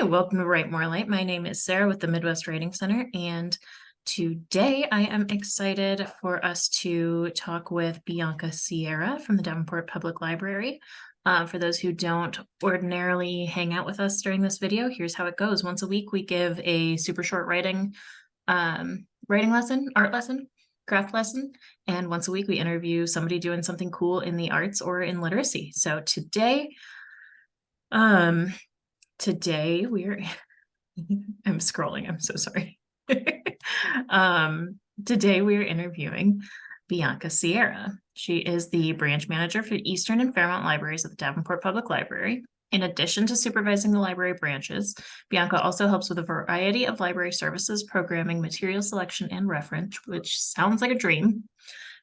Hi, welcome to Write More Light. My name is Sarah with the Midwest Writing Center, and today I am excited for us to talk with Bianca Sierra from the Davenport Public Library. For those who don't ordinarily hang out with us during this video, here's how it goes. Once a week, we give a super short writing lesson, art lesson, craft lesson, and once a week we interview somebody doing something cool in the arts or in literacy. So today we're I'm scrolling, I'm so sorry. Today we're interviewing Bianca Sierra. She is the branch manager for Eastern and Fairmont Libraries at the Davenport Public Library. In addition to supervising the library branches, Bianca also helps with a variety of library services, programming, material selection, and reference, which sounds like a dream.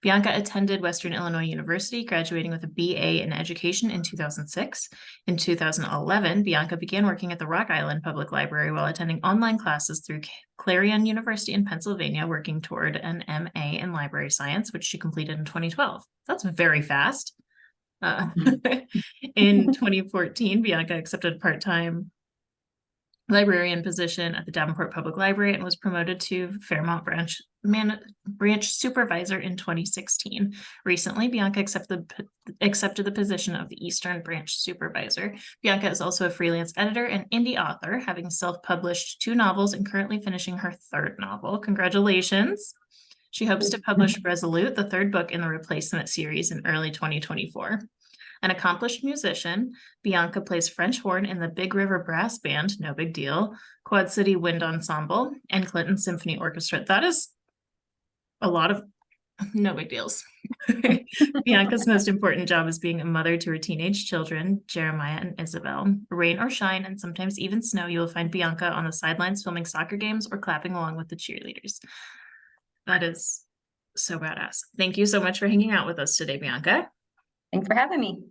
Bianca attended Western Illinois University, graduating with a BA in education in 2006. In 2011, Bianca began working at the Rock Island Public Library while attending online classes through Clarion University in Pennsylvania, working toward an MA in library science, which she completed in 2012. That's very fast. In 2014, Bianca accepted a part-time librarian position at the Davenport Public Library and was promoted to Fairmont branch supervisor in 2016. Recently, Bianca accepted the position of the Eastern branch supervisor. Bianca is also a freelance editor and indie author, having self-published 2 novels and currently finishing her 3rd novel. Congratulations. She hopes to publish Resolute, the 3rd book in the Replacement series, in early 2024. An accomplished musician, Bianca plays French horn in the Big River Brass Band, no big deal, Quad City Wind Ensemble, and Clinton Symphony Orchestra. That is a lot of no big deals. Bianca's most important job is being a mother to her teenage children, Jeremiah and Isabel. Rain or shine, and sometimes even snow, you will find Bianca on the sidelines filming soccer games or clapping along with the cheerleaders. That is so badass. Thank you so much for hanging out with us today, Bianca. Thanks for having me.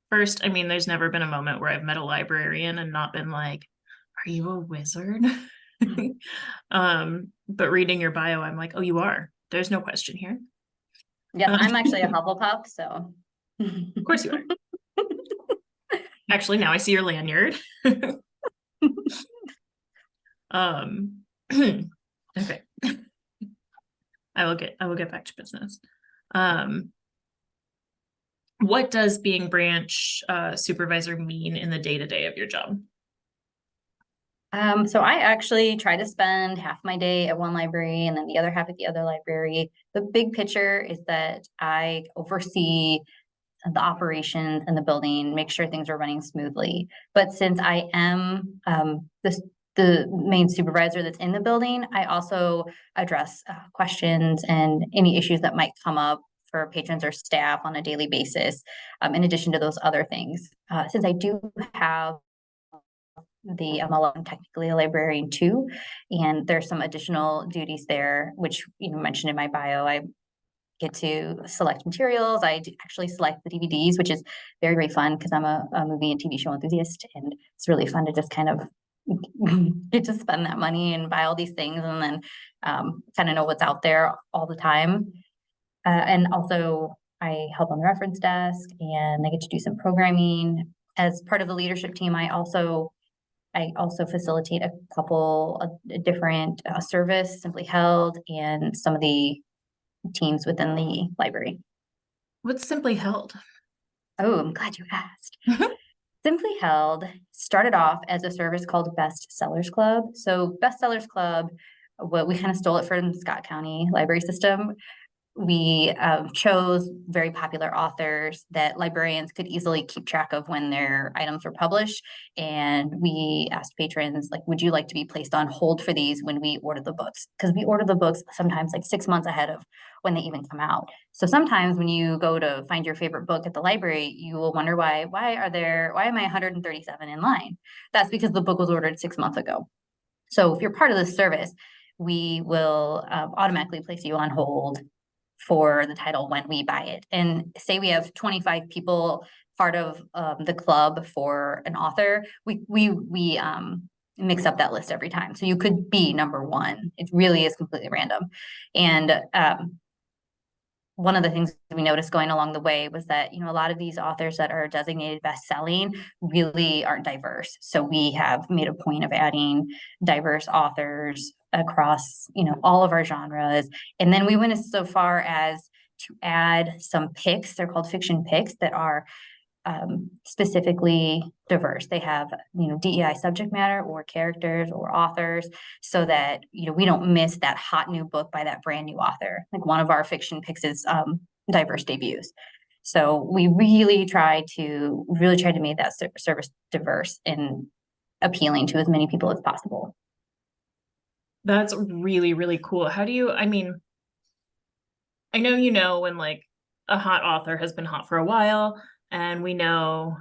First, there's never been a moment where I've met a librarian and not been like, are you a wizard? But reading your bio, I'm like, oh, you are. There's no question here. Yeah, I'm actually a Hufflepuff, so. Of course you are. Actually, now I see your lanyard. Okay. I will get back to business. What does being branch supervisor mean in the day-to-day of your job? So I actually try to spend half my day at one library and then the other half at the other library. The big picture is that I oversee the operations in the building, make sure things are running smoothly. But since I am the main supervisor that's in the building, I also address questions and any issues that might come up for patrons or staff on a daily basis, in addition to those other things. Since I do have the I'm technically a librarian too, and there's some additional duties there, which mentioned in my bio. I get to select materials. I actually select the DVDs, which is very, very fun because I'm a movie and TV show enthusiast, and it's really fun to just kind of get to spend that money and buy all these things and then kind of know what's out there all the time. And also I help on the reference desk and I get to do some programming. As part of the leadership team, I also facilitate a couple of different service, Simply Held, and some of the teams within the library. What's Simply Held? Oh, I'm glad you asked. Simply Held started off as a service called Best Sellers Club. So Best Sellers Club, we kind of stole it from the Scott County library system. We chose very popular authors that librarians could easily keep track of when their items were published. And we asked patrons, like, would you like to be placed on hold for these when we order the books? Because we order the books sometimes like 6 months ahead of when they even come out. So sometimes when you go to find your favorite book at the library, you will wonder why am I 137 in line? That's because the book was ordered 6 months ago. So if you're part of this service, we will automatically place you on hold for the title when we buy it. And say we have 25 people part of the club for an author, we mix up that list every time. So you could be number 1. It really is completely random. And one of the things we noticed going along the way was that, a lot of these authors that are designated best-selling really aren't diverse. So we have made a point of adding diverse authors across, all of our genres. And then we went so far as to add some picks. They're called fiction picks that are specifically diverse. They have, DEI subject matter or characters or authors, so that, we don't miss that hot new book by that brand new author. Like one of our fiction picks is diverse debuts. So we really try to make that service diverse and appealing to as many people as possible. That's really, really cool. How do you, I mean, I know, when like a hot author has been hot for a while, and we know,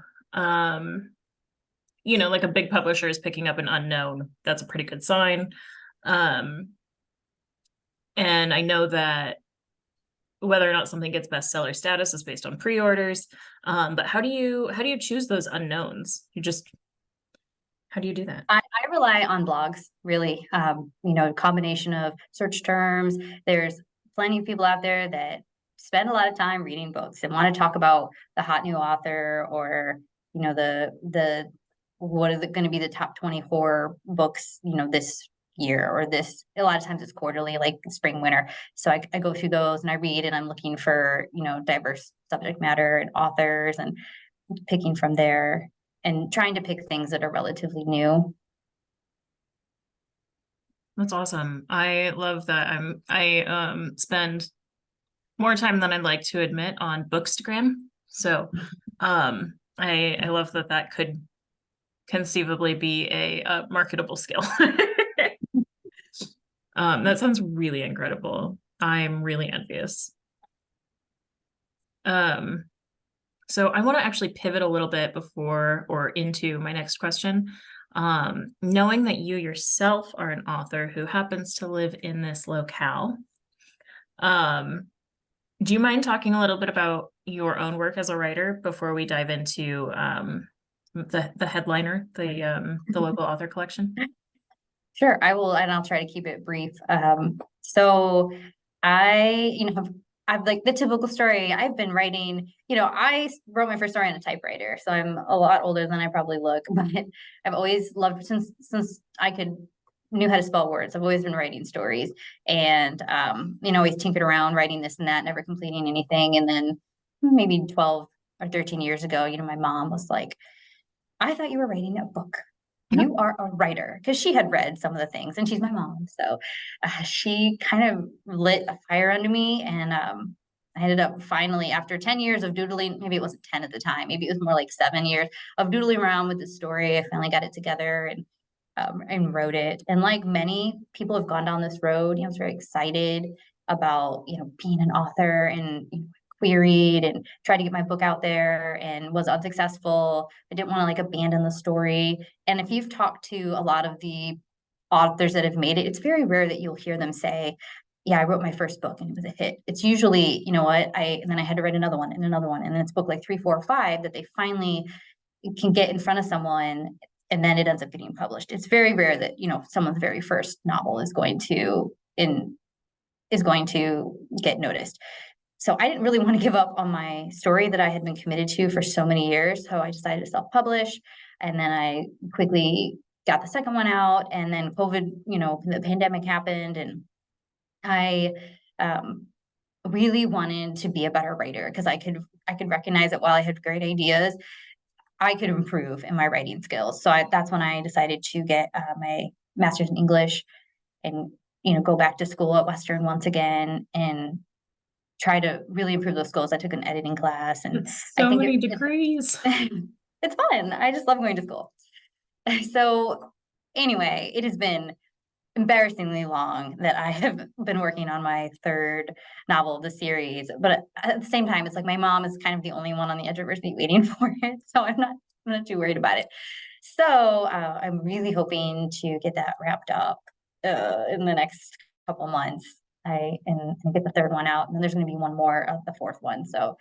like a big publisher is picking up an unknown, that's a pretty good sign. And I know that whether or not something gets bestseller status is based on pre-orders. But how do you choose those unknowns? How do you do that? I rely on blogs, really. Combination of search terms. There's plenty of people out there that spend a lot of time reading books and want to talk about the hot new author, or, the what is it going to be the top 20 horror books, this year, or this, a lot of times it's quarterly, like spring, winter. So I go through those and I read, and I'm looking for, diverse subject matter and authors, and picking from there and trying to pick things that are relatively new. That's awesome. I love that. I spend more time than I'd like to admit on Bookstagram. So I love that could conceivably be a marketable skill. That sounds really incredible. I'm really envious. So I want to actually pivot a little bit before or into my next question. Knowing that you yourself are an author who happens to live in this locale, do you mind talking a little bit about your own work as a writer before we dive into the headliner, the local author collection? Sure, I will, and I'll try to keep it brief. So I, I've like the typical story. I've been writing, I wrote my first story on a typewriter, so I'm a lot older than I probably look, but I've always loved, since I knew how to spell words, I've always been writing stories, and always tinkered around writing this and that, never completing anything. And then maybe 12 or 13 years ago, my mom was like, I thought you were writing a book. You are a writer, because she had read some of the things, and she's my mom. So she kind of lit a fire under me. And I ended up finally, after 10 years of doodling, maybe it wasn't 10 at the time, maybe it was more like 7 years of doodling around with the story, I finally got it together and wrote it. And like many people have gone down this road, I was very excited about, being an author, and queried and tried to get my book out there and was unsuccessful. I didn't want to like abandon the story. And if you've talked to a lot of the authors that have made it, it's very rare that you'll hear them say, yeah, I wrote my first book and it was a hit. It's usually, and then I had to write another one and another one. And then it's book like 3, 4, or 5 that they finally can get in front of someone, and then it ends up getting published. It's very rare that, someone's very first novel is going to get noticed. So I didn't really want to give up on my story that I had been committed to for so many years. So I decided to self-publish, and then I quickly got the second one out, and then COVID, the pandemic happened, and I really wanted to be a better writer, because I could recognize that while I had great ideas, I could improve in my writing skills. So that's when I decided to get my master's in English, and go back to school at Western once again, and try to really improve those skills. I took an editing class, and It's so many degrees. It's fun. I just love going to school. So anyway, it has been embarrassingly long that I have been working on my third novel of the series. But at the same time, it's like my mom is kind of the only one on the edge of her seat waiting for it. So I'm not too worried about it. So I'm really hoping to get that wrapped up in the next couple months. And get the third one out, and then there's going to be one more of the fourth one. So,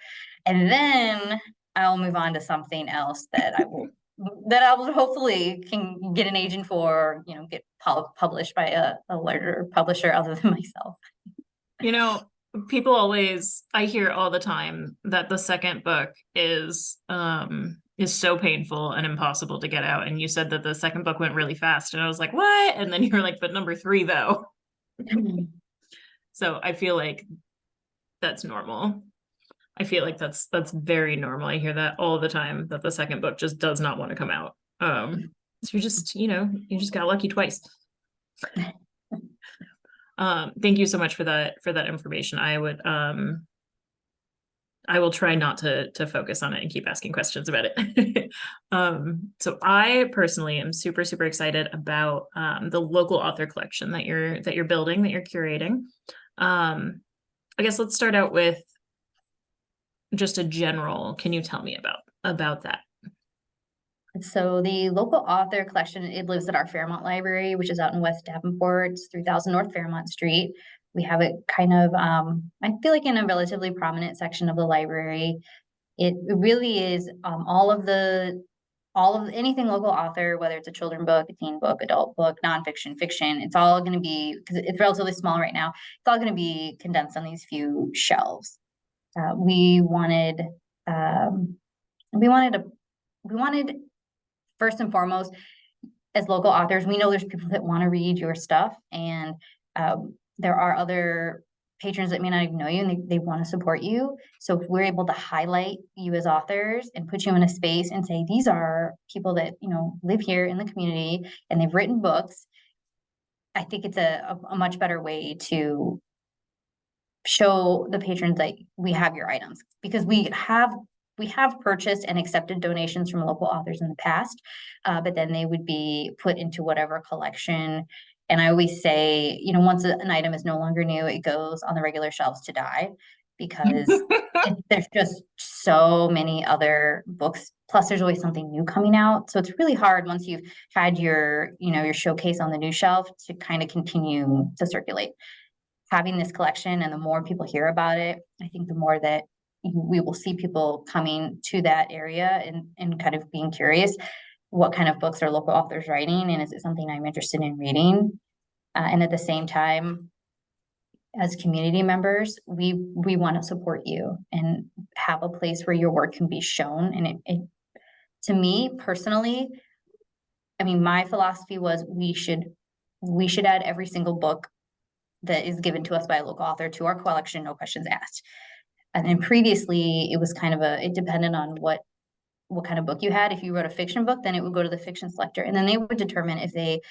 and then I'll move on to something else that I will hopefully can get an agent for, get published by a larger publisher other than myself. people always, I hear all the time that the second book is so painful and impossible to get out. And you said that the second book went really fast, and I was like, what? And then you're like, but number 3 though. So I feel like that's normal. I feel like that's very normal. I hear that all the time, that the second book just does not want to come out. So you just, you just got lucky twice. Thank you so much for that information. I will try not to focus on it and keep asking questions about it. So I personally am super, super excited about the local author collection that you're building, that you're curating. I guess let's start out with just a general. Can you tell me about that? So the local author collection, it lives at our Fairmont Library, which is out in West Davenport. It's 3000 North Fairmont Street. We have it kind of, I feel like in a relatively prominent section of the library. It really is all of anything local author, whether it's a children book, a teen book, adult book, nonfiction, fiction, it's all going to be, because it's relatively small right now, it's all going to be condensed on these few shelves. We wanted first and foremost, as local authors, we know there's people that want to read your stuff, and there are other patrons that may not even know you, and they want to support you. So if we're able to highlight you as authors and put you in a space and say, these are people that, live here in the community and they've written books, I think it's a much better way to show the patrons that we have your items, because we have purchased and accepted donations from local authors in the past, but then they would be put into whatever collection. And I always say, once an item is no longer new, it goes on the regular shelves to die, because there's just so many other books. Plus, there's always something new coming out. So it's really hard once you've had your showcase on the new shelf to kind of continue to circulate. Having this collection, and the more people hear about it, I think the more that we will see people coming to that area and kind of being curious, what kind of books are local authors writing, and is it something I'm interested in reading? And at the same time, as community members, we want to support you and have a place where your work can be shown. And it to me personally, I mean, my philosophy was we should add every single book that is given to us by a local author to our collection, no questions asked. And then previously, it was kind of it depended on what kind of book you had. If you wrote a fiction book, then it would go to the fiction selector, and then they would determine if they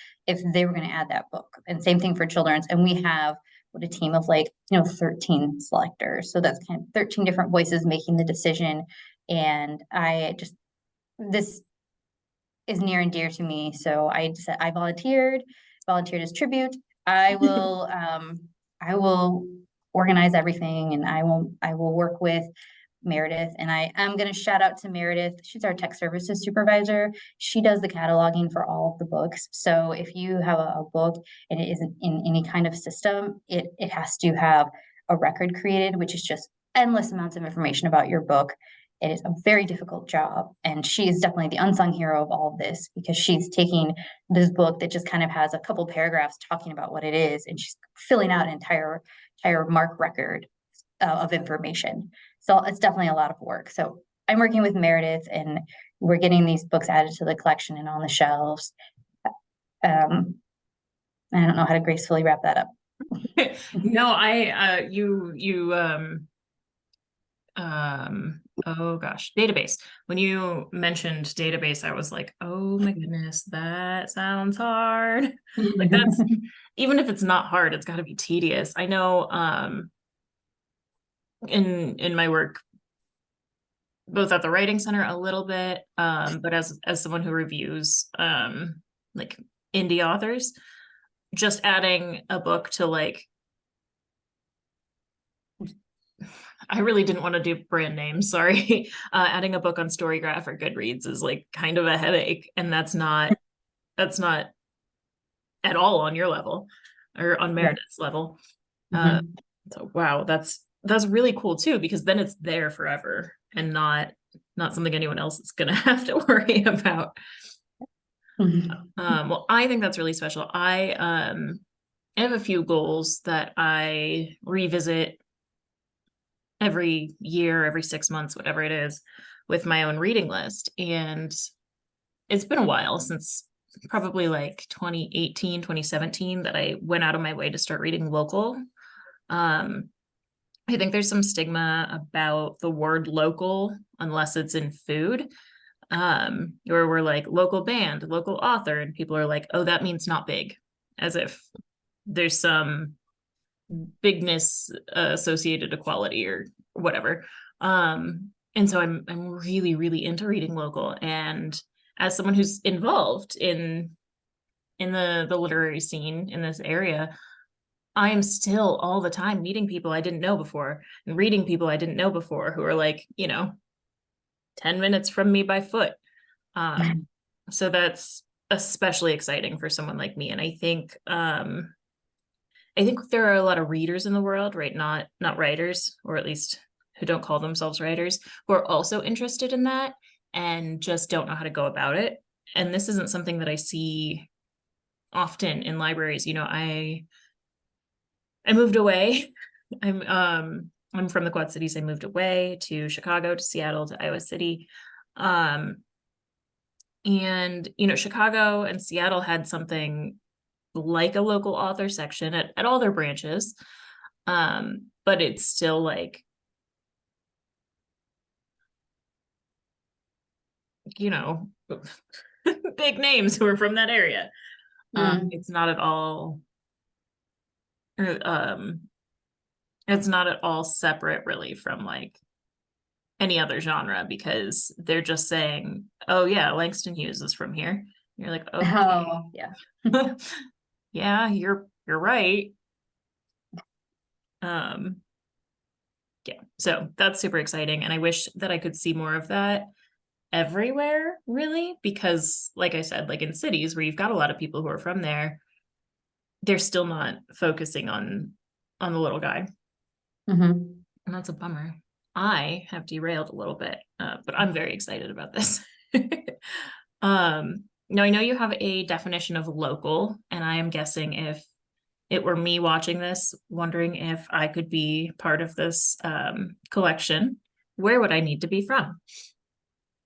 were going to add that book. And same thing for children's. And we have a team of 13 selectors. So that's kind of 13 different voices making the decision. And this is near and dear to me. So I said I volunteered as tribute. I will organize everything, and I will work with Meredith. And I am going to shout out to Meredith. She's our tech services supervisor. She does the cataloging for all of the books. So if you have a book and it isn't in any kind of system, it has to have a record created, which is just endless amounts of information about your book. It is a very difficult job, and she is definitely the unsung hero of all of this, because she's taking this book that just kind of has a couple paragraphs talking about what it is, and she's filling out an entire MARC record of information. So it's definitely a lot of work. So I'm working with Meredith, and we're getting these books added to the collection and on the shelves. I don't know how to gracefully wrap that up. No, oh gosh, database. When you mentioned database, I was like, oh my goodness, that sounds hard. Like that's, even if it's not hard, it's got to be tedious. I know in my work, both at the writing center a little bit, but as someone who reviews like indie authors, just adding a book to I really didn't want to do brand names, sorry. Adding a book on Storygraph or Goodreads is kind of a headache, and that's not at all on your level or on Meredith's level. So wow, that's really cool too, because then it's there forever and not something anyone else is gonna have to worry about. Well, I think that's really special. I have a few goals that I revisit every year, every 6 months, whatever it is, with my own reading list. And it's been a while, since probably like 2018, 2017, that I went out of my way to start reading local. Um, I think there's some stigma about the word local unless it's in food. Where we're like local band, local author, and people are like, oh, that means not big, as if there's some bigness associated to quality or whatever. And so I'm really, really into reading local. And as someone who's involved in the literary scene in this area, I am still all the time meeting people I didn't know before and reading people I didn't know before who are like, 10 minutes from me by foot. So that's especially exciting for someone like me. And I think there are a lot of readers in the world, right? Not writers, or at least who don't call themselves writers, who are also interested in that and just don't know how to go about it. And this isn't something that I see often in libraries. I moved away. I'm from the Quad Cities. I moved away to Chicago, to Seattle, to Iowa City. And Chicago and Seattle had something like a local author section at all their branches. But it's still like, big names who are from that area. It's not at all um it's not at all separate really from like any other genre, because they're just saying, oh yeah, Langston Hughes is from here. You're like, okay. Oh, yeah. Yeah, you're right. Um, yeah, so that's super exciting. And I wish that I could see more of that everywhere, really, because like I said, like in cities where you've got a lot of people who are from there, they're still not focusing on the little guy. Mhm. And that's a bummer. I have derailed a little bit, but I'm very excited about this. Now I know you have a definition of local, and I am guessing if it were me watching this, wondering if I could be part of this collection, where would I need to be from?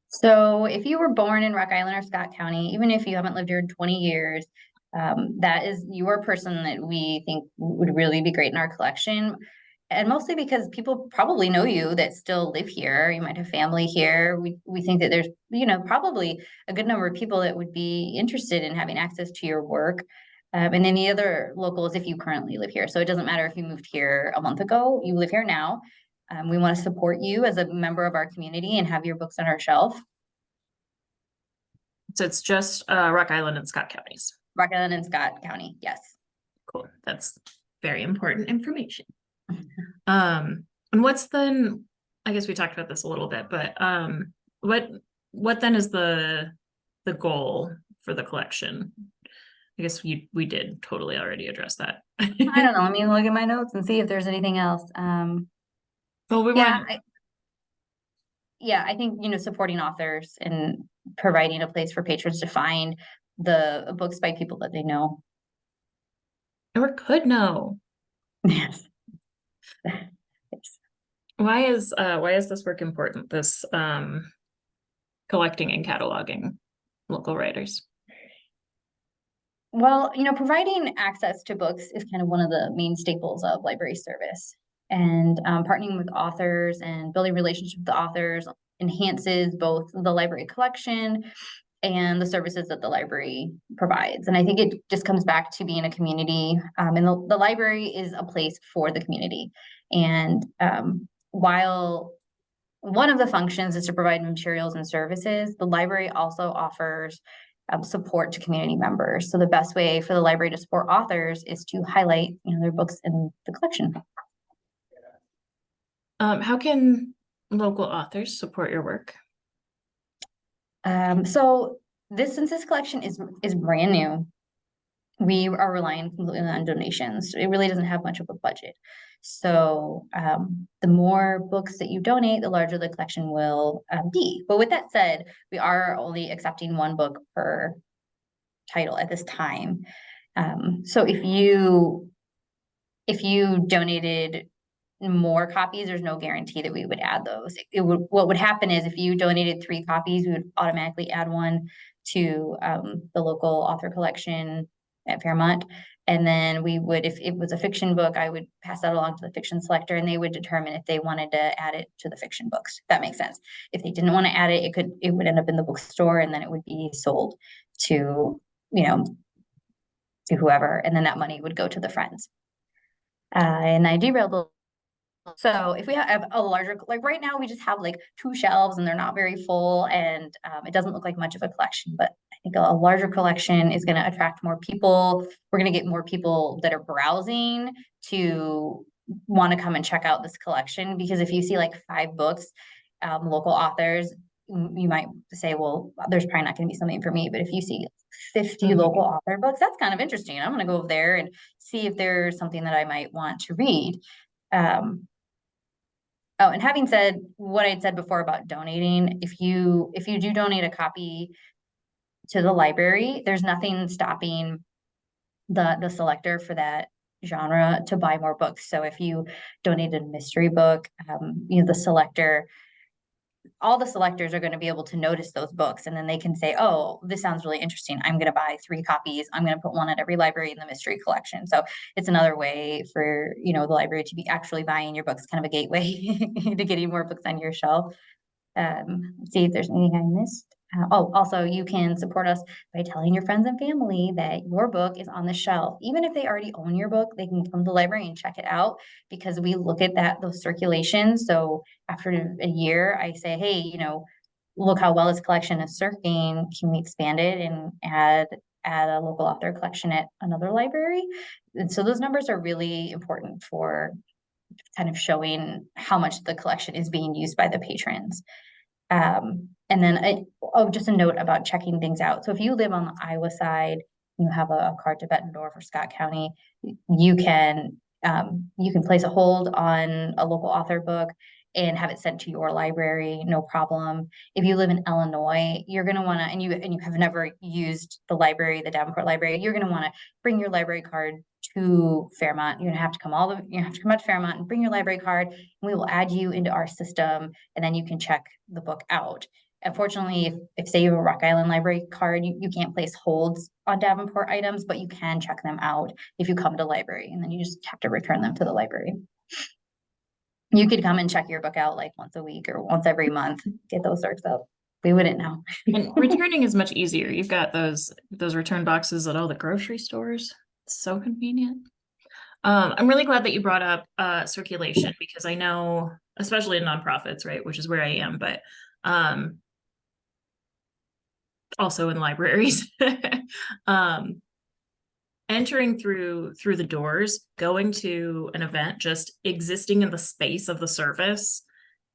So if you were born in Rock Island or Scott County, even if you haven't lived here in 20 years, that is your person that we think would really be great in our collection. And mostly because people probably know you that still live here. You might have family here. We think that there's, probably a good number of people that would be interested in having access to your work. And then the other locals, if you currently live here. So it doesn't matter if you moved here a month ago, you live here now. We want to support you as a member of our community and have your books on our shelf. So it's just Rock Island and Scott counties. Rock Island and Scott County, yes. Cool. That's very important information. And what's then, I guess we talked about this a little bit, but what then is the goal for the collection? I guess we did totally already address that. I don't know. Let me look at my notes and see if there's anything else. Well, we Yeah, want I think, supporting authors and providing a place for patrons to find the books by people that they know. or could know. Yes. Yes. Why is this work important? This collecting and cataloging local writers. Well, providing access to books is kind of one of the main staples of library service. And partnering with authors and building relationships with the authors enhances both the library collection and the services that the library provides. And I think it just comes back to being a community. And the library is a place for the community. And while one of the functions is to provide materials and services, the library also offers support to community members. So the best way for the library to support authors is to highlight, their books in the collection. How can local authors support your work? So since this collection is brand new, we are relying completely on donations. It really doesn't have much of a budget. So the more books that you donate, the larger the collection will be. But with that said, we are only accepting one book per title at this time. So if you donated more copies, there's no guarantee that we would add those. What would happen is if you donated 3 copies, we would automatically add one to the local author collection at Fairmont. And then we would, if it was a fiction book, I would pass that along to the fiction selector, and they would determine if they wanted to add it to the fiction books. If that makes sense. If they didn't want to add it, it would end up in the bookstore, and then it would be sold to, to whoever, and then that money would go to the friends. And I derailed a. So if we have a larger, like right now, we just have like 2 shelves and they're not very full, and it doesn't look like much of a collection, but I think a larger collection is going to attract more people. We're going to get more people that are browsing to want to come and check out this collection, because if you see like 5 books, local authors, you might say, well, there's probably not going to be something for me. But if you see 50 local author books, that's kind of interesting. I'm going to go over there and see if there's something that I might want to read. Oh, and having said what I'd said before about donating, if you do donate a copy to the library, there's nothing stopping the selector for that genre to buy more books. So if you donated a mystery book, the selector, all the selectors are going to be able to notice those books, and then they can say, oh, this sounds really interesting. I'm going to buy 3 copies. I'm going to put one at every library in the mystery collection. So it's another way for, the library to be actually buying your books, kind of a gateway to getting more books on your shelf. Let's see if there's anything I missed. Also, you can support us by telling your friends and family that your book is on the shelf. Even if they already own your book, they can come to the library and check it out, because we look at those circulations. So after a year, I say, hey, look how well this collection is circulating. Can we expand it and add a local author collection at another library? And so those numbers are really important for kind of showing how much the collection is being used by the patrons. And then just a note about checking things out. So if you live on the Iowa side, you have a card to Bettendorf or Scott County, you can place a hold on a local author book and have it sent to your library, no problem. If you live in Illinois, you're going to want to, and you have never used the Davenport Library, you're going to want to bring your library card to Fairmont. You're going to have to come out to Fairmont and bring your library card, and we will add you into our system, and then you can check the book out. Unfortunately, if say you have a Rock Island Library card, you can't place holds on Davenport items, but you can check them out if you come to library, and then you just have to return them to the library. You could come and check your book out like once a week or once every month, get those sorts out. We wouldn't know. And returning is much easier. You've got those return boxes at all the grocery stores. It's so convenient. I'm really glad that you brought up circulation, because I know, especially in nonprofits, right, which is where I am, but also in libraries, entering through the doors, going to an event, just existing in the space of the service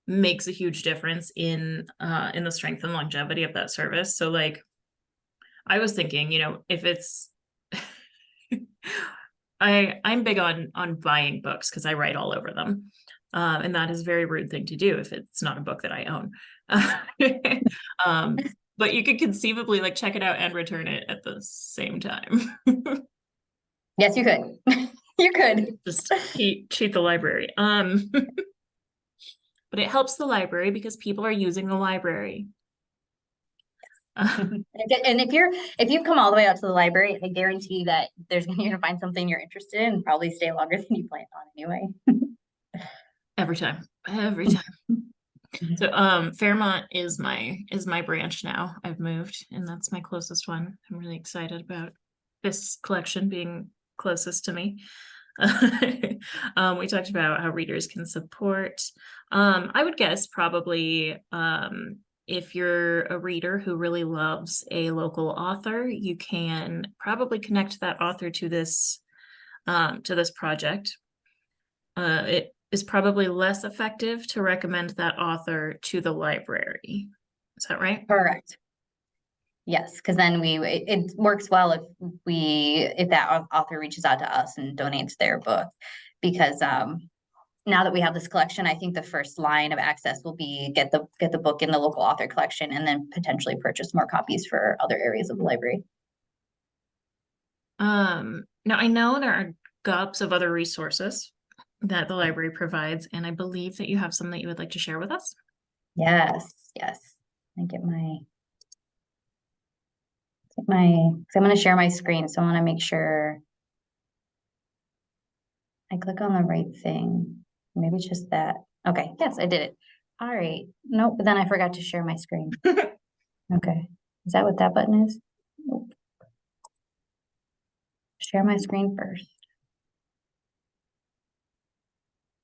makes a huge difference in the strength and longevity of that service. So like, I was thinking, if it's I'm big on buying books because I write all over them. And that is a very rude thing to do if it's not a book that I own. But you could conceivably like check it out and return it at the same time. Yes, you could. You could. Just cheat the library. But it helps the library because people are using the library. And if you've come all the way out to the library, I guarantee that you're gonna find something you're interested in and probably stay longer than you planned on anyway. Every time. So Fairmont is my branch now. I've moved, and that's my closest one. I'm really excited about this collection being closest to me. We talked about how readers can support. I would guess probably if you're a reader who really loves a local author, you can probably connect that author to this project. It is probably less effective to recommend that author to the library. Is that right? Correct. Yes, because then it works well if that author reaches out to us and donates their book, because now that we have this collection, I think the first line of access will be get the book in the local author collection, and then potentially purchase more copies for other areas of the library. Now I know there are gobs of other resources that the library provides, and I believe that you have some that you would like to share with us. Yes, yes. I get so I'm going to share my screen. So I want to make sure I click on the right thing. Maybe it's just that. Okay. Yes, I did it. All right. Nope. But then I forgot to share my screen. Okay. Is that what that button is? Nope. Share my screen first.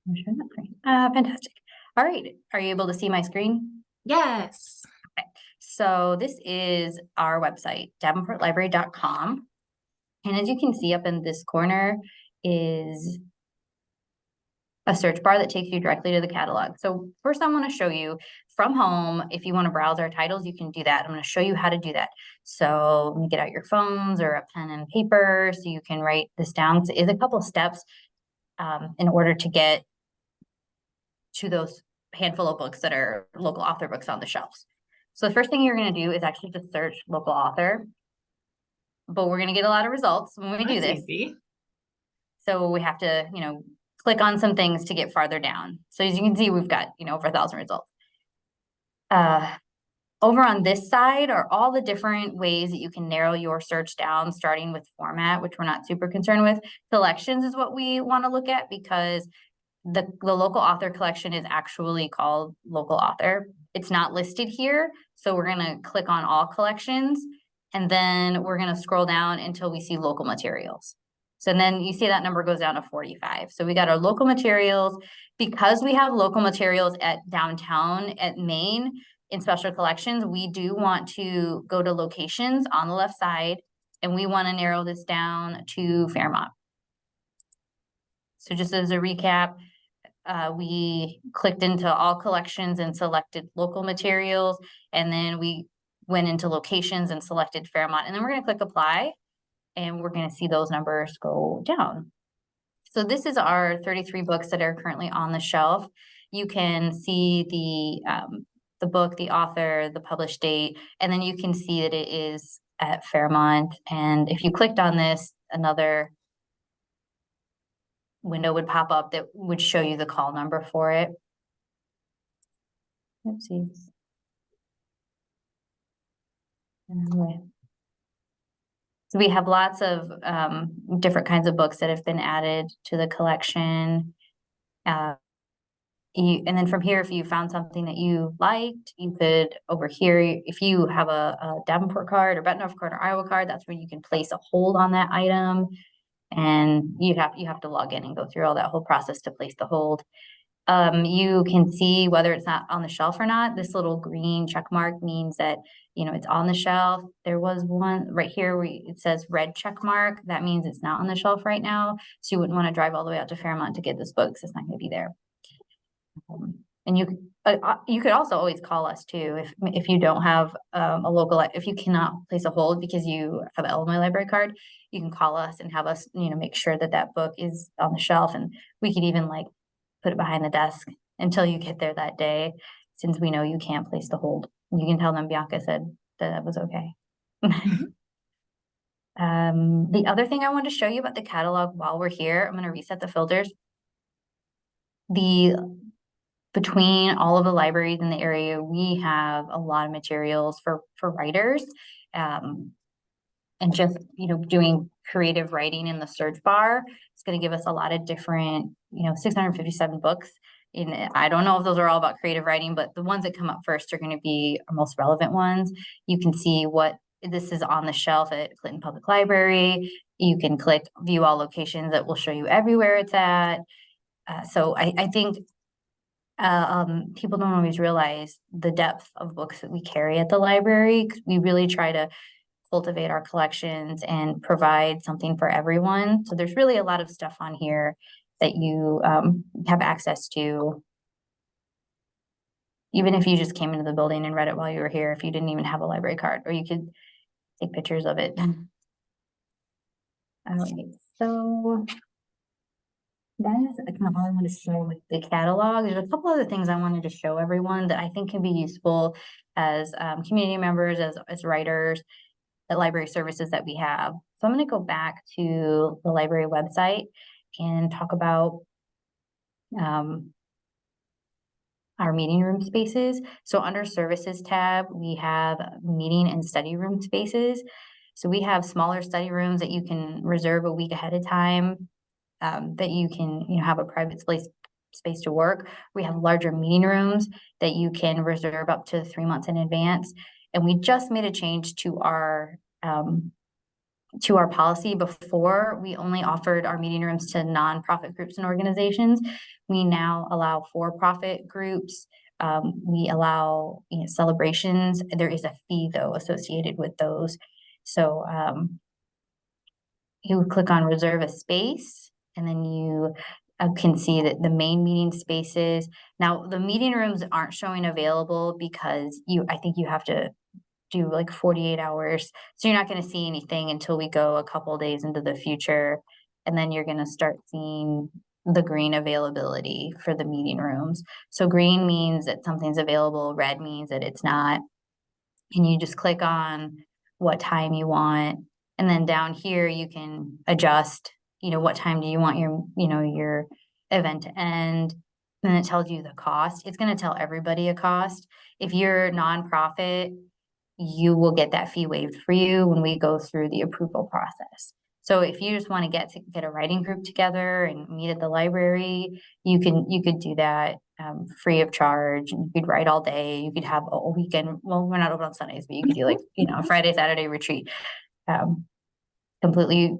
I'm sharing that screen. Fantastic. All right. Are you able to see my screen? Yes. So this is our website, davenportlibrary.com. And as you can see up in this corner is a search bar that takes you directly to the catalog. So first I want to show you from home, if you want to browse our titles, you can do that. I'm going to show you how to do that. So let me get out your phones or a pen and paper so you can write this down. So it's a couple of steps in order to get to those handful of books that are local author books on the shelves. So the first thing you're going to do is actually just search local author, but we're going to get a lot of results when we do this. Easy. So we have to, click on some things to get farther down. So as you can see, we've got, over 1,000 results. Over on this side are all the different ways that you can narrow your search down, starting with format, which we're not super concerned with. Collections is what we want to look at because the local author collection is actually called local author. It's not listed here. So we're going to click on all collections and then we're going to scroll down until we see local materials. So then you see that number goes down to 45. So we got our local materials. Because we have local materials at downtown at Main in special collections, we do want to go to locations on the left side and we want to narrow this down to Fairmont. So just as a recap, we clicked into all collections and selected local materials, and then we went into locations and selected Fairmont, and then we're going to click apply, and we're going to see those numbers go down. So this is our 33 books that are currently on the shelf. You can see the book, the author, the published date, and then you can see that it is at Fairmont. And if you clicked on this, another window would pop up that would show you the call number for it. Oopsies. So we have lots of different kinds of books that have been added to the collection. And then from here, if you found something that you liked, you could over here, if you have a Davenport card or Bettendorf card or Iowa card, that's where you can place a hold on that item. And you have to log in and go through all that whole process to place the hold. You can see whether it's not on the shelf or not. This little green check mark means that, it's on the shelf. There was one right here where it says red check mark. That means it's not on the shelf right now. So you wouldn't want to drive all the way out to Fairmont to get this book because it's not going to be there. And you could also always call us too if you don't have a local, if you cannot place a hold because you have an Illinois library card, you can call us and have us make sure that book is on the shelf, and we could even put it behind the desk until you get there that day, since we know you can't place the hold. You can tell them Bianca said that was okay. The other thing I wanted to show you about the catalog while we're here, I'm going to reset the filters. Between all of the libraries in the area, we have a lot of materials for writers, and just doing creative writing in the search bar. It's going to give us a lot of different 657 books. And I don't know if those are all about creative writing, but the ones that come up first are going to be our most relevant ones. You can see what this is on the shelf at Clinton Public Library. You can click view all locations. That will show you everywhere it's at. So I think people don't always realize the depth of books that we carry at the library. We really try to cultivate our collections and provide something for everyone. So there's really a lot of stuff on here that you have access to, even if you just came into the building and read it while you were here, if you didn't even have a library card, or you could take pictures of it. All right, so that is kind of all I want to show with the catalog. There's a couple other things I wanted to show everyone that I think can be useful as community members, as writers, the library services that we have. So I'm going to go back to the library website and talk about our meeting room spaces. So under services tab, we have meeting and study room spaces. So we have smaller study rooms that you can reserve a week ahead of time, that you can, have a private space to work. We have larger meeting rooms that you can reserve up to 3 months in advance. And we just made a change to our policy. Before, we only offered our meeting rooms to nonprofit groups and organizations. We now allow for-profit groups. We allow, celebrations. There is a fee though associated with those. So you click on reserve a space, and then you can see that the main meeting spaces. Now, the meeting rooms aren't showing available because I think you have to do like 48 hours. So you're not going to see anything until we go a couple days into the future. And then you're going to start seeing the green availability for the meeting rooms. So green means that something's available, red means that it's not. And you just click on what time you want. And then down here, you can adjust, what time do you want your event to end? And it tells you the cost. It's going to tell everybody a cost. If you're a nonprofit, you will get that fee waived for you when we go through the approval process. So if you just want to get a writing group together and meet at the library, you could do that free of charge. You could write all day. You could have a weekend. Well, we're not open on Sundays, but you could do like a Friday, Saturday retreat, completely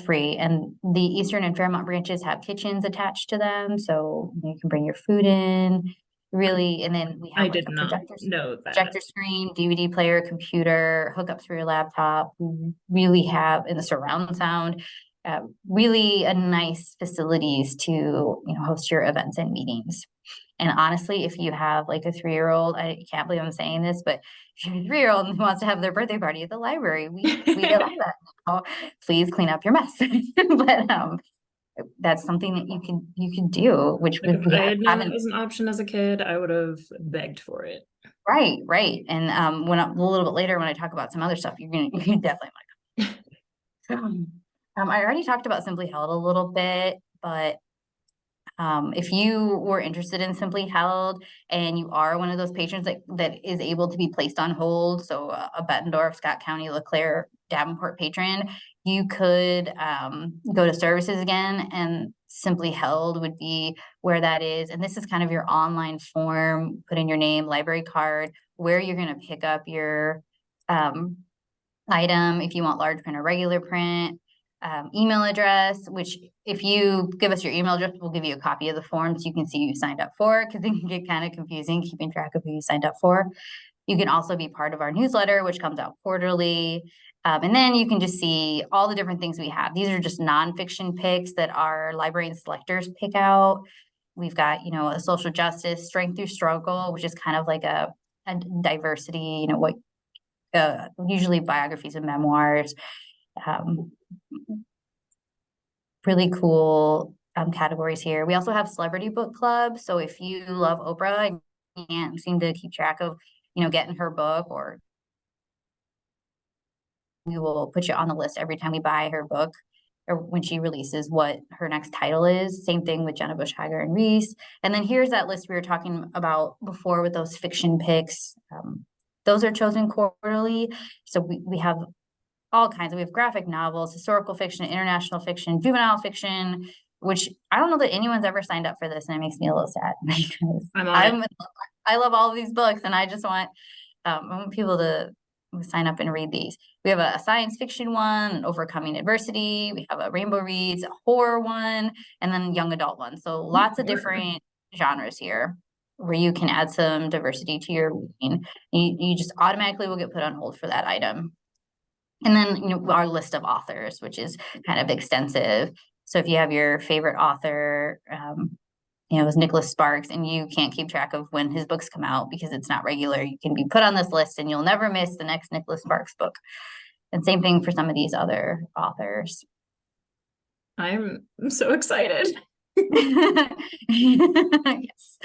free. And the Eastern and Fairmont branches have kitchens attached to them, so you can bring your food in. Really, and then we have I like did a not know that. projector screen, DVD player, computer, hook up through your laptop. We really have in the surround sound, really a nice facilities to host your events and meetings. And honestly, if you have like a 3-year-old, I can't believe I'm saying this, but if you're a 3-year-old who wants to have their birthday party at the library, we allow that. Oh, please clean up your mess. But that's something that you can do, which Like if we I had known that haven't. was an option as a kid, I would have begged for it. Right. And when a little bit later when I talk about some other stuff, you can definitely want to come. I already talked about Simply Held a little bit, but if you were interested in Simply Held and you are one of those patrons that is able to be placed on hold, so a Bettendorf, Scott County, LeClaire, Davenport patron, you could go to services again, and Simply Held would be where that is. And this is kind of your online form, put in your name, library card, where you're going to pick up your item, if you want large print or regular print, email address, which if you give us your email address, we'll give you a copy of the form so you can see who you signed up for, because it can get kind of confusing keeping track of who you signed up for. You can also be part of our newsletter, which comes out quarterly. And then you can just see all the different things we have. These are just nonfiction picks that our librarian selectors pick out. We've got, a social justice, strength through struggle, which is kind of like a diversity, what usually biographies and memoirs. Really cool categories here. We also have celebrity book club. So if you love Oprah and you can't seem to keep track of, getting her book, or we will put you on the list every time we buy her book or when she releases what her next title is. Same thing with Jenna Bush Hager and Reese. And then here's that list we were talking about before with those fiction picks. Those are chosen quarterly. So we have all kinds. We have graphic novels, historical fiction, international fiction, juvenile fiction, which I don't know that anyone's ever signed up for this, and it makes me a little sad because I love all of these books, and I just want people to sign up and read these. We have a science fiction one, an overcoming adversity. We have a rainbow reads, a horror one, and then young adult one. So lots of different genres here where you can add some diversity to your reading. You just automatically will get put on hold for that item. And then, our list of authors, which is kind of extensive. So if you have your favorite author, it was Nicholas Sparks, and you can't keep track of when his books come out because it's not regular, you can be put on this list and you'll never miss the next Nicholas Sparks book. And same thing for some of these other authors. I'm so excited. Yes.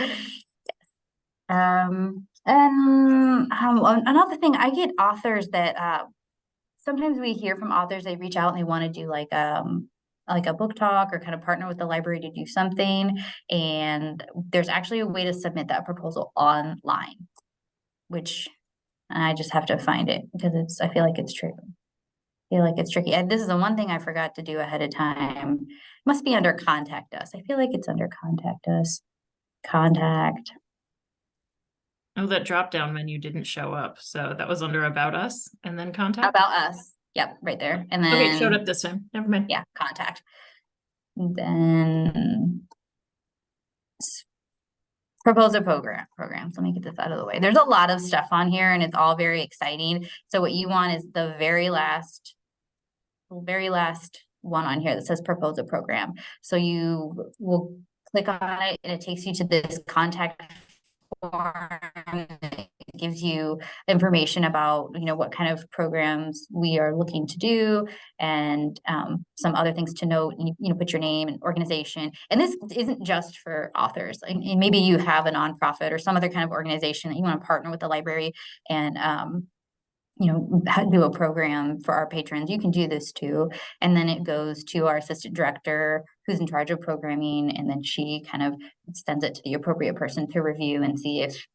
And another thing, I get authors that sometimes we hear from authors, they reach out and they want to do like a like a book talk or kind of partner with the library to do something. And there's actually a way to submit that proposal online, which I just have to find it because I feel like it's true. I feel like it's tricky. And this is the one thing I forgot to do ahead of time. Must be under contact us. I feel like it's under contact us. Contact. Oh, that drop down menu didn't show up. So that was under about us and then contact. About us. Yep, right there. And then Okay, it showed up this time. Never mind. yeah, contact. And then propose a programs. Let me get this out of the way. There's a lot of stuff on here and it's all very exciting. So what you want is the very last one on here that says propose a program. So you will click on it and it takes you to this contact form. It gives you information about, what kind of programs we are looking to do and some other things to note. Put your name and organization. And this isn't just for authors. And maybe you have a nonprofit or some other kind of organization that you want to partner with the library and do a program for our patrons. You can do this too. And then it goes to our assistant director who's in charge of programming. And then she kind of sends it to the appropriate person to review and see if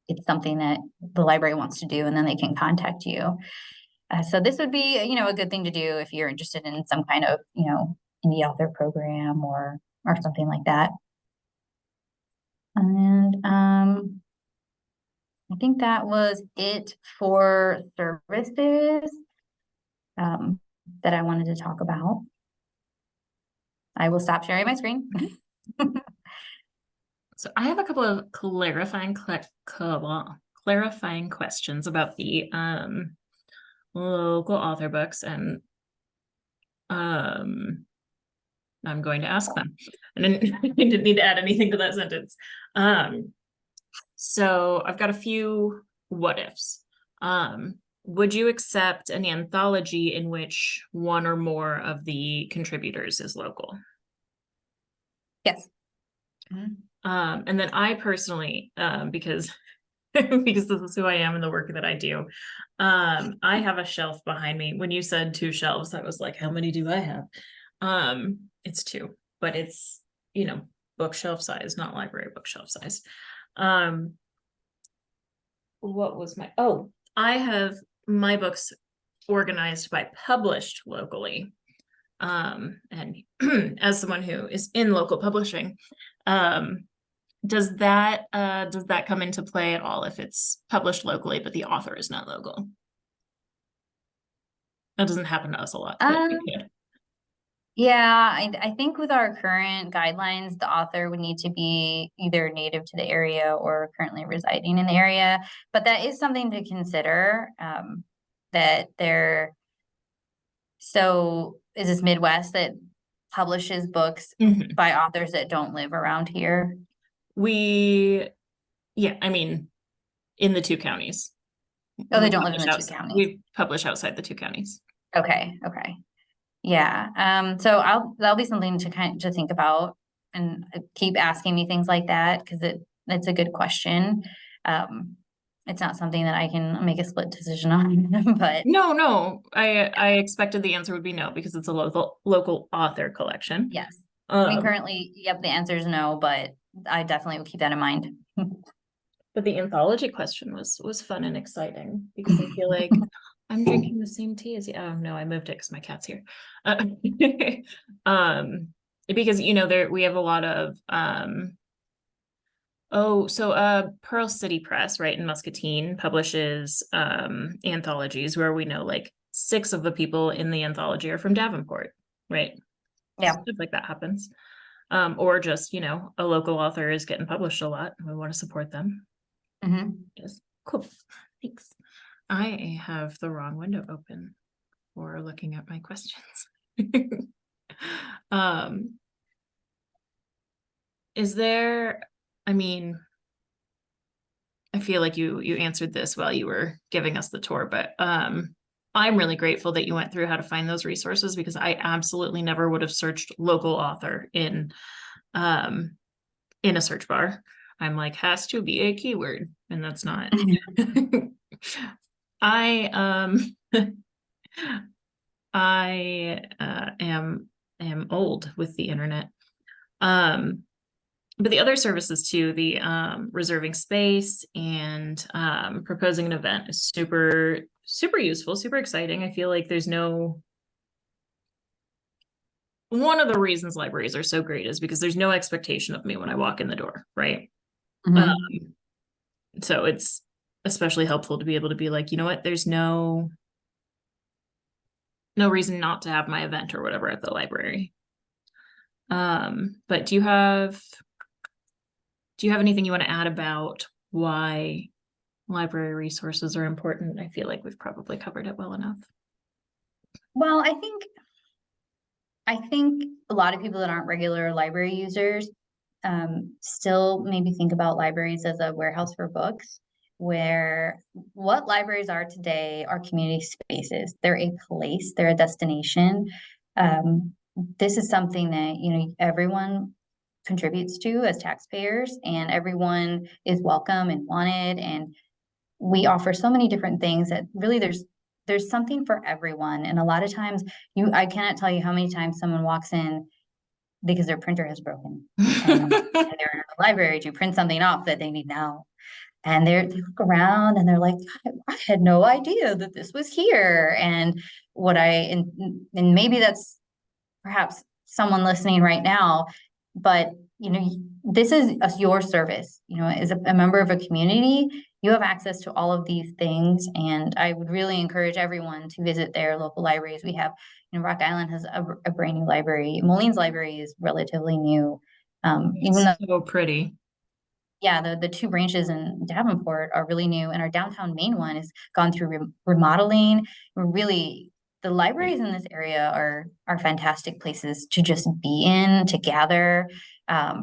it's something that the library wants to do. And then they can contact you. So this would be, a good thing to do if you're interested in some kind of, indie author program or something like that. And I think that was it for services that I wanted to talk about. I will stop sharing my screen. So I have a couple of clarifying questions about the local author books, and I'm going to ask them. And I didn't need to add anything to that sentence. So I've got a few what ifs. Would you accept an anthology in which one or more of the contributors is local? Yes. And then I personally, because because this is who I am and the work that I do, I have a shelf behind me. When you said 2 shelves, I was like, how many do I have? It's 2, but it's, bookshelf size, not library bookshelf size. What was I have my books organized by published locally. And as someone who is in local publishing, does that come into play at all if it's published locally but the author is not local? That doesn't happen to us a lot, but it could. Yeah, I think with our current guidelines, the author would need to be either native to the area or currently residing in the area. But that is something to consider, that so is this Midwest that publishes books by authors that don't live around here? I mean, in the 2 counties. Oh, they don't live in the 2 counties. We publish outside the 2 counties. Okay. Yeah. So that'll be something to think about and keep asking me things like that because it's a good question. It's not something that I can make a split decision on, but no, I expected the answer would be no because it's a local author collection. yes. I mean, currently, yep, the answer is no, but I definitely will keep that in mind. But the anthology question was fun and exciting because I feel like I'm drinking the same tea as you. Oh no, I moved it because my cat's here. Because we have a lot of Pearl City Press, right, in Muscatine publishes anthologies where we know like 6 of the people in the anthology are from Davenport, right? Yeah. Stuff like that happens. Or just, a local author is getting published a lot and we want to support them. Yes. Cool. Thanks. I have the wrong window open for looking at my questions. Is there, I feel like you answered this while you were giving us the tour, but I'm really grateful that you went through how to find those resources because I absolutely never would have searched local author in a search bar. I'm like, has to be a keyword, and that's not. I am am old with the internet. Um, but the other services too, the reserving space and proposing an event is super, super useful, super exciting. I feel like there's no one of the reasons libraries are so great is because there's no expectation of me when I walk in the door, right? Um, Mhm. so it's especially helpful to be able to be like, you know what, there's no reason not to have my event or whatever at the library. But do you have anything you want to add about why library resources are important? I feel like we've probably covered it well enough. Well, I think a lot of people that aren't regular library users still maybe think about libraries as a warehouse for books, where what libraries are today are community spaces. They're a place, they're a destination. This is something that, everyone contributes to as taxpayers, and everyone is welcome and wanted. And we offer so many different things that really there's something for everyone. And a lot of times I cannot tell you how many times someone walks in because their printer has broken and they're in the library to print something off that they need now. And they look around and they're like, I had no idea that this was here. And and maybe that's perhaps someone listening right now, but this is your service. As a member of a community, you have access to all of these things, and I would really encourage everyone to visit their local libraries. We have, Rock Island has a brand new library. Moleen's library is relatively new. Even It's though, so pretty. yeah, the two branches in Davenport are really new, and our downtown main one has gone through remodeling. We're really The libraries in this area are fantastic places to just be in, to gather. I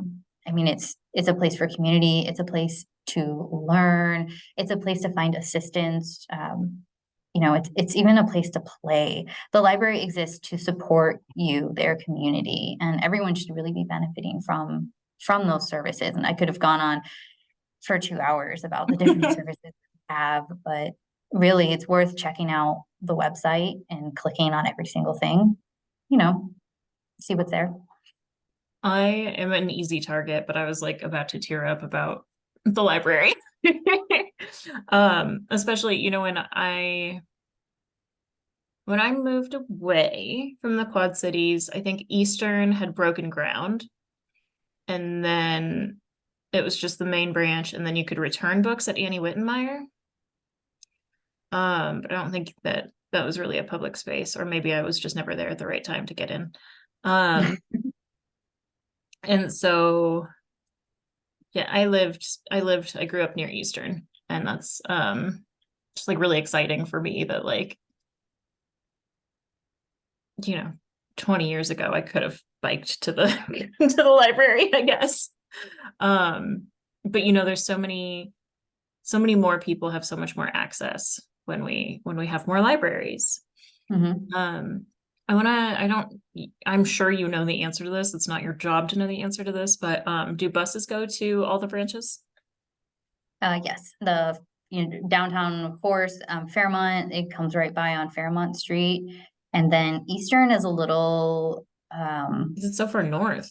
mean, it's a place for community. It's a place to learn. It's a place to find assistance. It's even a place to play. The library exists to support you, their community, and everyone should really be benefiting from those services. And I could have gone on for 2 hours about the different services we have, but really it's worth checking out the website and clicking on every single thing, you know, see what's there. I am an easy target, but I was like about to tear up about the library. Especially, when I moved away from the Quad Cities, I think Eastern had broken ground, and then it was just the main branch, and then you could return books at Annie Wittenmeyer. But I don't think that was really a public space, or maybe I was just never there at the right time to get in. Um, and so yeah, I grew up near Eastern, and that's just like really exciting for me that like, you know, 20 years ago I could have biked to the to the library, I guess. But there's so many more people have so much more access when we have more libraries. Mhm. Um, I'm sure you know the answer to this. It's not your job to know the answer to this, but do buses go to all the branches? Yes, the downtown, of course, Fairmont, it comes right by on Fairmont Street. And then Eastern is a little, It's so far north.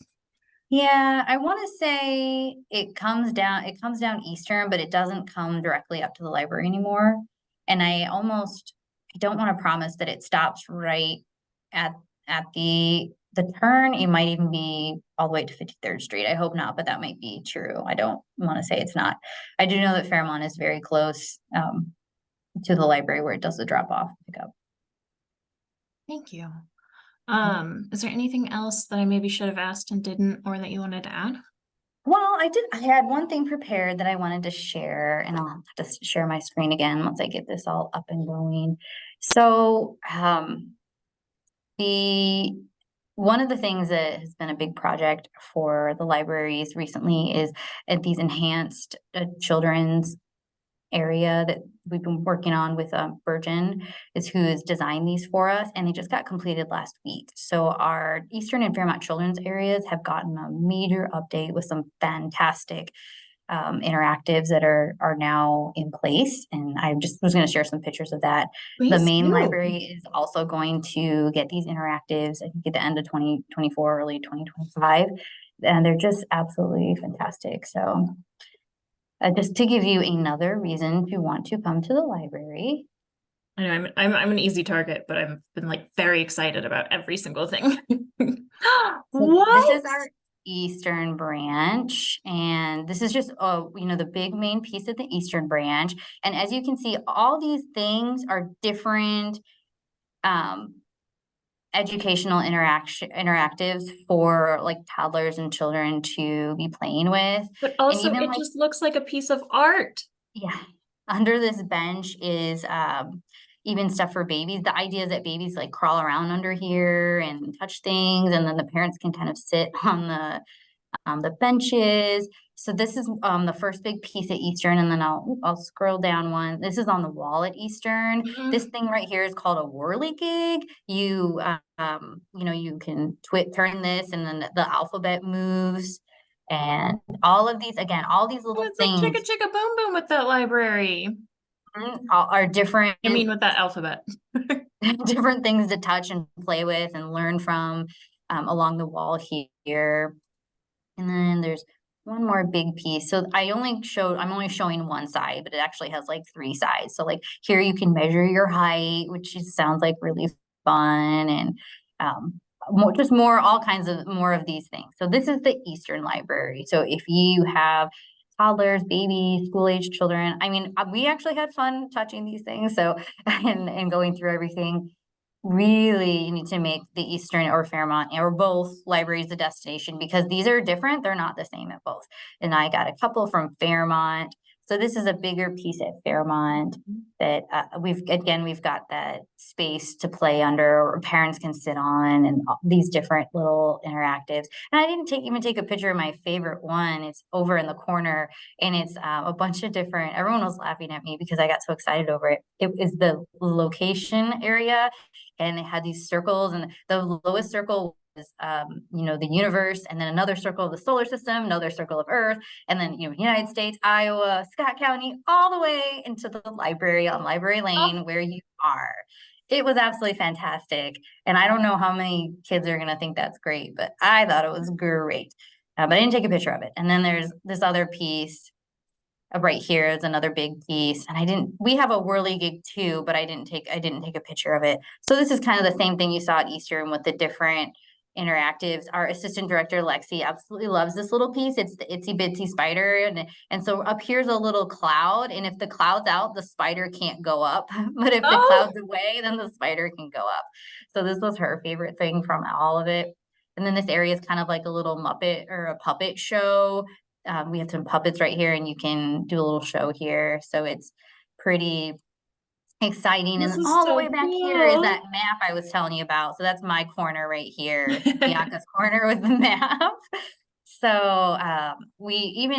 yeah, I want to say it comes down Eastern, but it doesn't come directly up to the library anymore. And I don't want to promise that it stops right at the turn. It might even be all the way to 53rd Street. I hope not, but that might be true. I don't want to say it's not. I do know that Fairmont is very close to the library where it does the drop off pickup. Thank you. Is there anything else that I maybe should have asked and didn't, or that you wanted to add? Well, I had one thing prepared that I wanted to share, and I'll have to share my screen again once I get this all up and going. So, the one of the things that has been a big project for the libraries recently is these enhanced children's area that we've been working on with Virgin, is who has designed these for us, and they just got completed last week. So our Eastern and Fairmont children's areas have gotten a major update with some fantastic interactives that are now in place, and I just was going to share some pictures of that. The Please main do. library is also going to get these interactives, I think at the end of 2024, early 2025. And they're just absolutely fantastic. So just to give you another reason to want to come to the library. I know I'm an easy target, but I've been like very excited about every single thing. So this is What? our eastern branch, and this is just the big main piece of the eastern branch. And as you can see, all these things are different educational interactives for like toddlers and children to be playing with. But And also even it like, just looks like a piece of art. yeah, under this bench is even stuff for babies. The idea is that babies like crawl around under here and touch things, and then the parents can kind of sit on the benches. So this is the first big piece at Eastern, and then I'll scroll down one. This is on the wall at Eastern. This thing right here is called a whirligig. You can turn this, and then the alphabet moves, and all of these again, all these Oh, little it's like things chicka chicka boom boom with that library. are different. I mean, with that alphabet. Different things to touch and play with and learn from along the wall here. And then there's one more big piece. So I'm only showing one side, but it actually has like three sides. So like here you can measure your height, which sounds like really fun, and all kinds of more of these things. So this is the Eastern Library. So if you have toddlers, babies, school-age children, I mean, we actually had fun touching these things. So and going through everything. Really, you need to make the Eastern or Fairmont or both libraries a destination, because these are different. They're not the same at both. And I got a couple from Fairmont. So this is a bigger piece at Fairmont that we've got that space to play under, or parents can sit on, and these different little interactives. And I didn't even take a picture of my favorite one. It's over in the corner, and it's a bunch of different, everyone was laughing at me because I got so excited over it. It is the location area, and it had these circles, and the lowest circle was the universe, and then another circle of the solar system, another circle of Earth, and then United States, Iowa, Scott County, all the way into the library on Library Lane where you are. It was absolutely fantastic, and I don't know how many kids are gonna think that's great, but I thought it was great. But I didn't take a picture of it. And then there's this other piece right here is another big piece, and we have a whirligig too, but I didn't take a picture of it. So this is kind of the same thing you saw at Eastern with the different interactives. Our assistant director Lexi absolutely loves this little piece. It's the itsy bitsy spider, and so up here's a little cloud, and if the cloud's out, the spider can't go up, but if the Oh, cloud's away, then the spider can go up. So this was her favorite thing from all of it. And then this area is kind of like a little Muppet or a puppet show. We have some puppets right here, and you can do a little show here. So it's pretty exciting. And this then is all the so way back here is cool. that map I was telling you about. So that's my corner right here, Bianca's corner with the map. So we've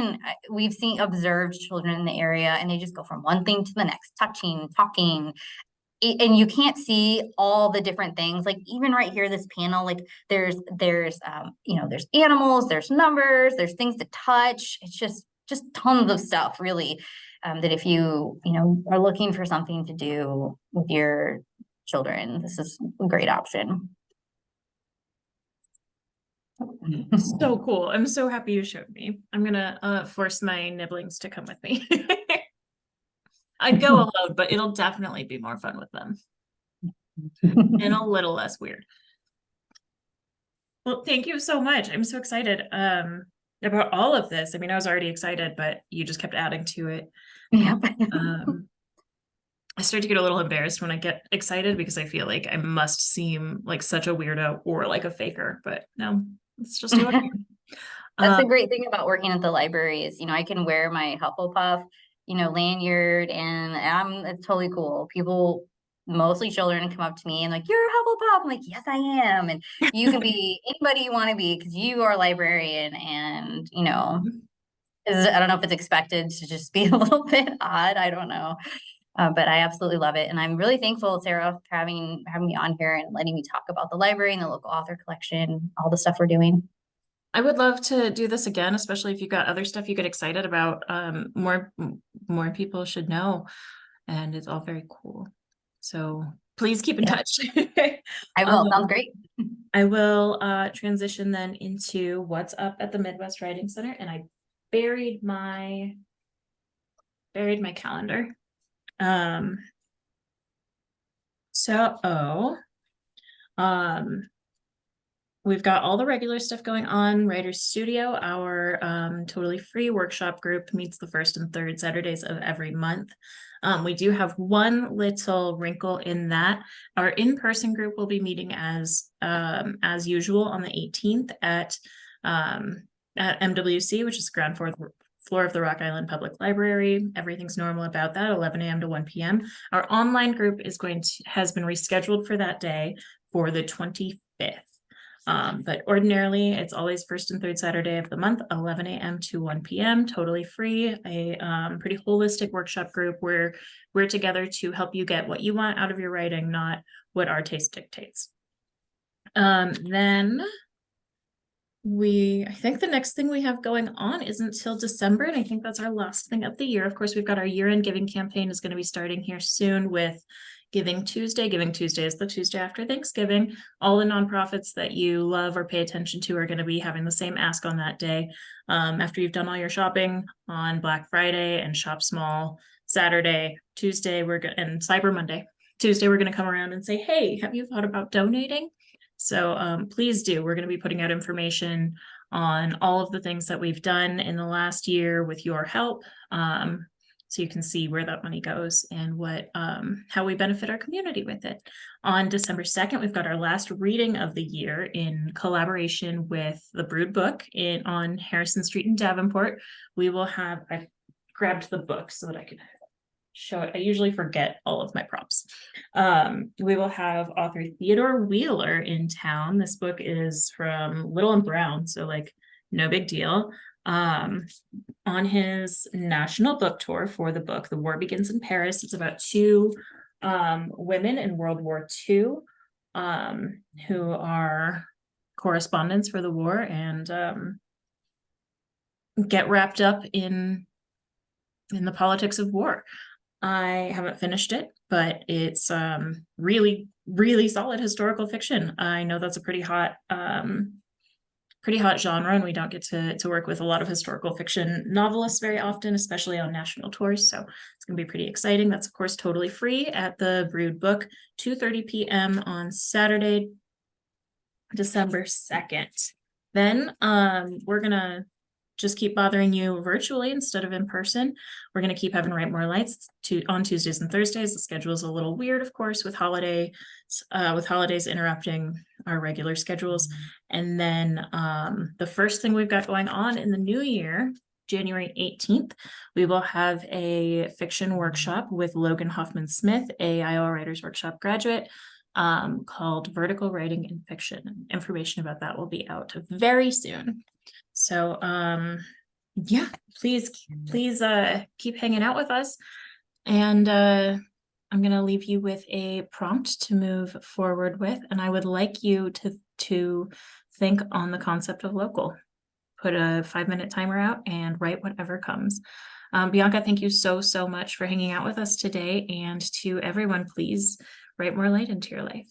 observed children in the area, and they just go from one thing to the next, touching, talking, and you can't see all the different things. Like even right here, this panel, like there's animals, there's numbers, there's things to touch. It's just tons of stuff, really, that if you are looking for something to do with your children, this is a great option. So cool. I'm so happy you showed me. I'm gonna force my nibblings to come with me. I'd go alone, but it'll definitely be more fun with them and a little less weird. Well, thank you so much. I'm so excited about all of this. I mean, I was already excited, but you just kept adding to it. Yep. I start to get a little embarrassed when I get excited because I feel like I must seem like such a weirdo or like a faker, but no, it's just who I am. That's the great thing about working at the library is, I can wear my Hufflepuff, lanyard, and it's totally cool. People, mostly children, come up to me and like, "You're a Hufflepuff." I'm like, "Yes, I am." And you can be anybody you want to be because you are a librarian, and I don't know if it's expected to just be a little bit odd. I don't know. But I absolutely love it. And I'm really thankful, Sarah, for having me on here and letting me talk about the library and the local author collection, all the stuff we're doing. I would love to do this again, especially if you've got other stuff you get excited about. More people should know. and it's all very cool. So please keep in Yeah. touch. I will. Sounds great. I will transition then into what's up at the Midwest Writing Center, and I buried my calendar. We've got all the regular stuff going on. Writers Studio, our totally free workshop group, meets the first and third Saturdays of every month. We do have one little wrinkle in that. Our in-person group will be meeting as usual on the 18th at MWC, which is ground floor of the Rock Island Public Library. Everything's normal about that, 11 a.m. to 1 p.m. Our online group has been rescheduled for that day for the 25th. But ordinarily it's always first and third Saturday of the month, 11 a.m. to 1 p.m. Totally free. A pretty holistic workshop group where we're together to help you get what you want out of your writing, not what our taste dictates. Then I think the next thing we have going on isn't till December, and I think that's our last thing of the year. Of course, we've got our year-end giving campaign is going to be starting here soon with Giving Tuesday. Giving Tuesday is the Tuesday after Thanksgiving. All the nonprofits that you love or pay attention to are going to be having the same ask on that day. After you've done all your shopping on Black Friday and Shop Small Saturday, Tuesday, and Cyber Monday. Tuesday, we're going to come around and say, hey, have you thought about donating? So please do. We're going to be putting out information on all of the things that we've done in the last year with your help. So you can see where that money goes and how we benefit our community with it. On December 2nd, we've got our last reading of the year in collaboration with the Brood Book on Harrison Street in Davenport. I grabbed the book so that I could show it. I usually forget all of my props. We will have author Theodore Wheeler in town. This book is from Little and Brown, so like no big deal. On his national book tour for the book, The War Begins in Paris. It's about two women in World War II who are correspondents for the war and get wrapped up in the politics of war. I haven't finished it, but it's really, really solid historical fiction. I know that's a pretty hot genre, and we don't get to work with a lot of historical fiction novelists very often, especially on national tours. So it's going to be pretty exciting. That's, of course, totally free at the Brood Book, 2:30 p.m. on Saturday, December 2nd. Then we're going to just keep bothering you virtually instead of in person. We're going to keep having Write More Lights on Tuesdays and Thursdays. The schedule is a little weird, of course, with holidays interrupting our regular schedules. And then the first thing we've got going on in the new year, January 18th, we will have a fiction workshop with Logan Hoffman-Smith, a Iowa Writers Workshop graduate, called Vertical Writing in Fiction. Information about that will be out very soon. So yeah, please keep hanging out with us. And I'm going to leave you with a prompt to move forward with, and I would like you to think on the concept of local. Put a 5-minute timer out and write whatever comes. Bianca, thank you so much for hanging out with us today, and to everyone, please write more light into your life.